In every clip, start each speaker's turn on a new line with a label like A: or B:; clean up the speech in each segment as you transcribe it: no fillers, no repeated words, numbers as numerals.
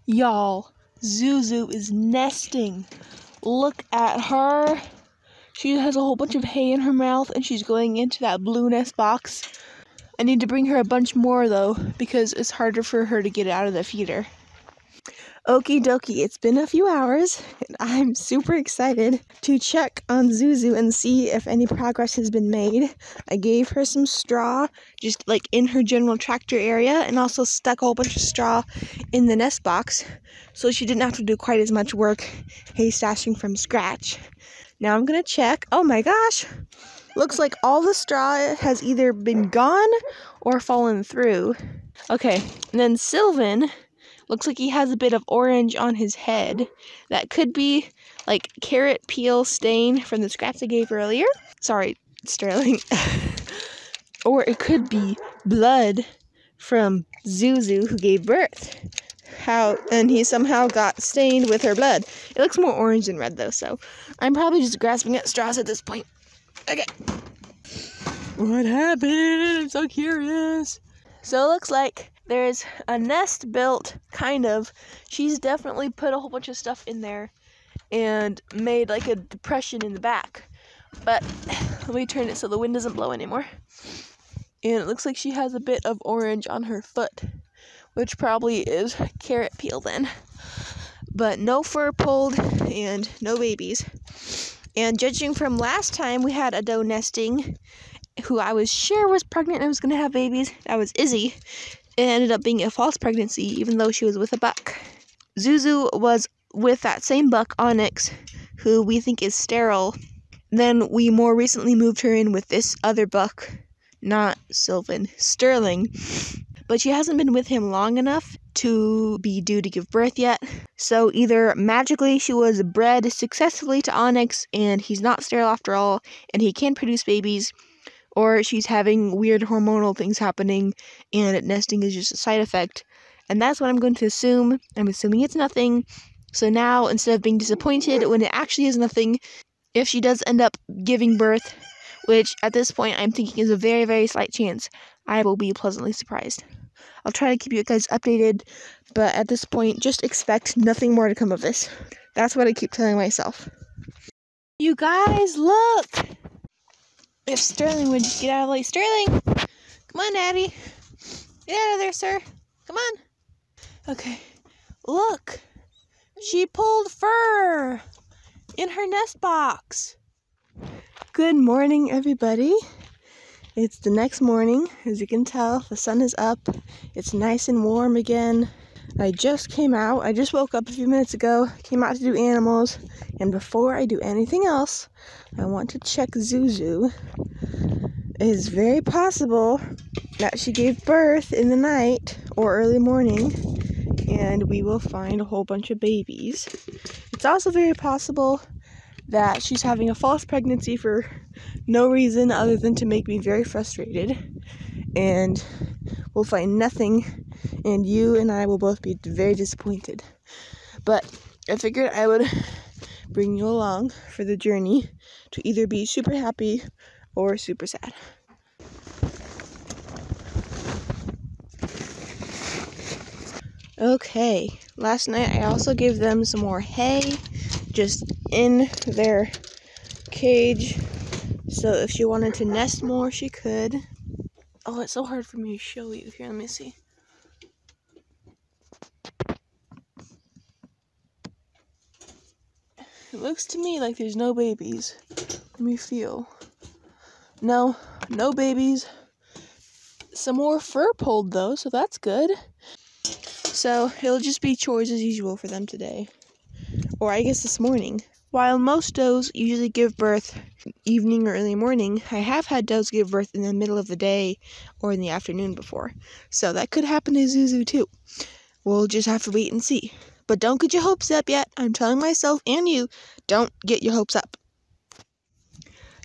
A: Y'all, Zuzu is nesting. Look at her. She has a whole bunch of hay in her mouth and she's going into that blue nest box. I need to bring her a bunch more though because it's harder for her to get out of the feeder. Okie dokie, it's been a few hours and I'm super excited to check on Zuzu and see if any progress has been made. I gave her some straw just like in her general tractor area and also stuck a whole bunch of straw in the nest box so she didn't have to do quite as much work haystashing from scratch. Now I'm gonna check. Oh my gosh! Looks like all the straw has either been gone or fallen through. Okay, and then Sylvan looks like he has a bit of orange on his head. That could be like carrot peel stain from the scraps I gave earlier. Sorry, Sterling. Or it could be blood from Zuzu who gave birth. And he somehow got stained with her blood. It looks more orange than red though, so I'm probably just grasping at straws at this point. Okay. What happened? I'm so curious. So it looks like there's a nest built, kind of. She's definitely put a whole bunch of stuff in there and made like a depression in the back. But let me turn it so the wind doesn't blow anymore. And it looks like she has a bit of orange on her foot, which probably is carrot peel then. But no fur pulled and no babies. And judging from last time we had a doe nesting who I was sure was pregnant and was going to have babies, that was Izzy. It ended up being a false pregnancy even though she was with a buck. Zuzu was with that same buck, Onyx, who we think is sterile. Then we more recently moved her in with this other buck, not Sylvan, Sterling. But she hasn't been with him long enough to be due to give birth yet. So either magically she was bred successfully to Onyx and he's not sterile after all and he can produce babies, or she's having weird hormonal things happening and nesting is just a side effect. And that's what I'm going to assume. I'm assuming it's nothing. So now, instead of being disappointed when it actually is nothing, if she does end up giving birth, which at this point I'm thinking is a very, very slight chance, I will be pleasantly surprised. I'll try to keep you guys updated, but at this point, just expect nothing more to come of this. That's what I keep telling myself. You guys, look! If Sterling would just get out of the way. Sterling! Come on, Daddy. Get out of there, sir. Come on. Okay. Look! She pulled fur in her nest box. Good morning, everybody. It's the next morning. As you can tell, the sun is up. It's nice and warm again. I just came out. I just woke up a few minutes ago. Came out to do animals. And before I do anything else, I want to check Zuzu. It is very possible that she gave birth in the night or early morning, and we will find a whole bunch of babies. It's also very possible that she's having a false pregnancy for no reason other than to make me very frustrated, and we'll find nothing, and you and I will both be very disappointed. But I figured I would bring you along for the journey to either be super happy or super sad. Okay, last night I also gave them some more hay just in their cage, so if she wanted to nest more she could. Oh, it's so hard for me to show you. Here, let me see. It looks to me like there's no babies. Let me feel. No babies. Some more fur pulled though, so that's good. So it'll just be chores as usual for them today. Or I guess this morning. While most does usually give birth evening or early morning, I have had does give birth in the middle of the day or in the afternoon before. So that could happen to Zuzu too. We'll just have to wait and see. But don't get your hopes up yet. I'm telling myself and you, don't get your hopes up.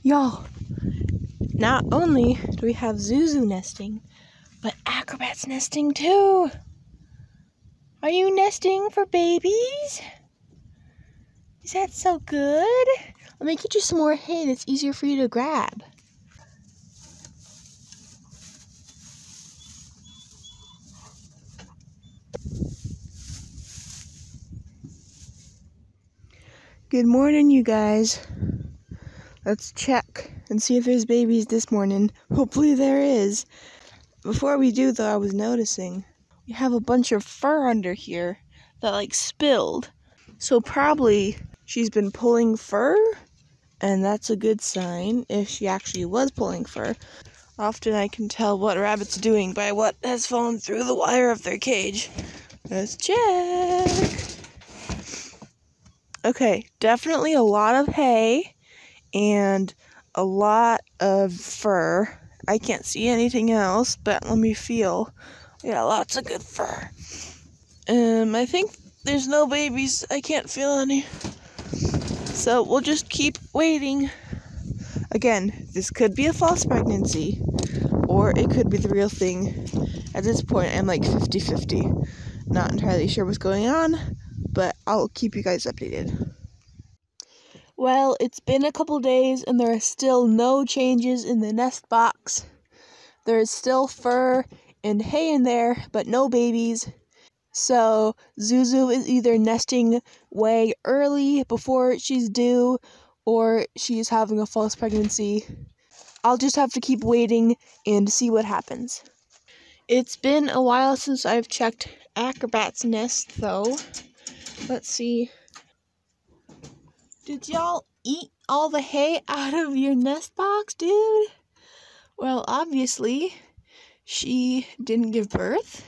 A: Y'all, not only do we have Zuzu nesting, but Acrobat's nesting too. Are you nesting for babies? Is that so good? Let me get you some more hay that's easier for you to grab. Good morning, you guys. Let's check and see if there's babies this morning. Hopefully there is. Before we do, though, I was noticing we have a bunch of fur under here that, spilled. So probably she's been pulling fur, and that's a good sign if she actually was pulling fur. Often I can tell what a rabbit's doing by what has fallen through the wire of their cage. Let's check. Okay, definitely a lot of hay and a lot of fur. I can't see anything else, but let me feel. Yeah, lots of good fur. I think there's no babies. I can't feel any. So we'll just keep waiting. Again, this could be a false pregnancy, or it could be the real thing. At this point, I'm 50-50. Not entirely sure what's going on, but I'll keep you guys updated. Well, it's been a couple days and there are still no changes in the nest box. There is still fur and hay in there, but no babies. So Zuzu is either nesting way early before she's due, or she's having a false pregnancy. I'll just have to keep waiting and see what happens. It's been a while since I've checked Acrobat's nest, though. Let's see. Did y'all eat all the hay out of your nest box, dude? Well, obviously, she didn't give birth.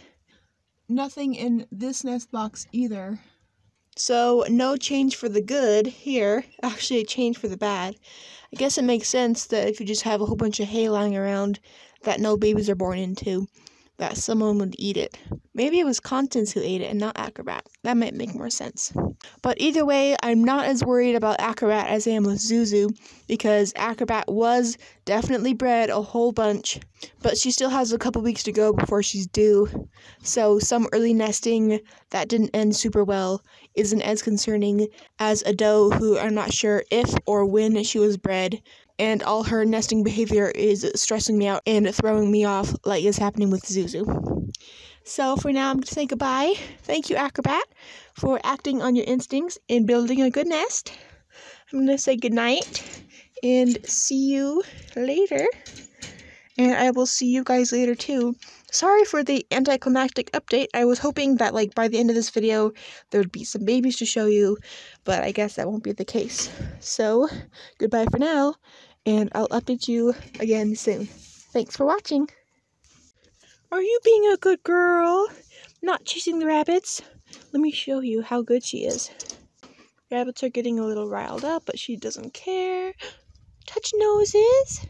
A: Nothing in this nest box either. So, no change for the good here. Actually, a change for the bad. I guess it makes sense that if you just have a whole bunch of hay lying around that no babies are born into, that someone would eat it. Maybe it was Constance who ate it and not Acrobat. That might make more sense. But either way, I'm not as worried about Acrobat as I am with Zuzu, because Acrobat was definitely bred a whole bunch, but she still has a couple weeks to go before she's due. So some early nesting that didn't end super well isn't as concerning as a doe who I'm not sure if or when she was bred, and all her nesting behavior is stressing me out and throwing me off like is happening with Zuzu. So for now, I'm going to say goodbye. Thank you, Acrobat, for acting on your instincts and building a good nest. I'm going to say goodnight and see you later. And I will see you guys later, too. Sorry for the anticlimactic update. I was hoping that, by the end of this video, there would be some babies to show you, but I guess that won't be the case. So, goodbye for now, and I'll update you again soon. Thanks for watching. Are you being a good girl? Not chasing the rabbits? Let me show you how good she is. Rabbits are getting a little riled up, but she doesn't care. Touch noses.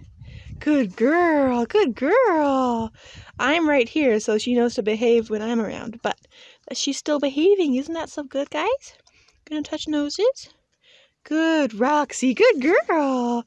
A: Good girl, good girl. I'm right here, so she knows to behave when I'm around, but she's still behaving. Isn't that so good, guys? Gonna touch noses? Good, Roxy, good girl.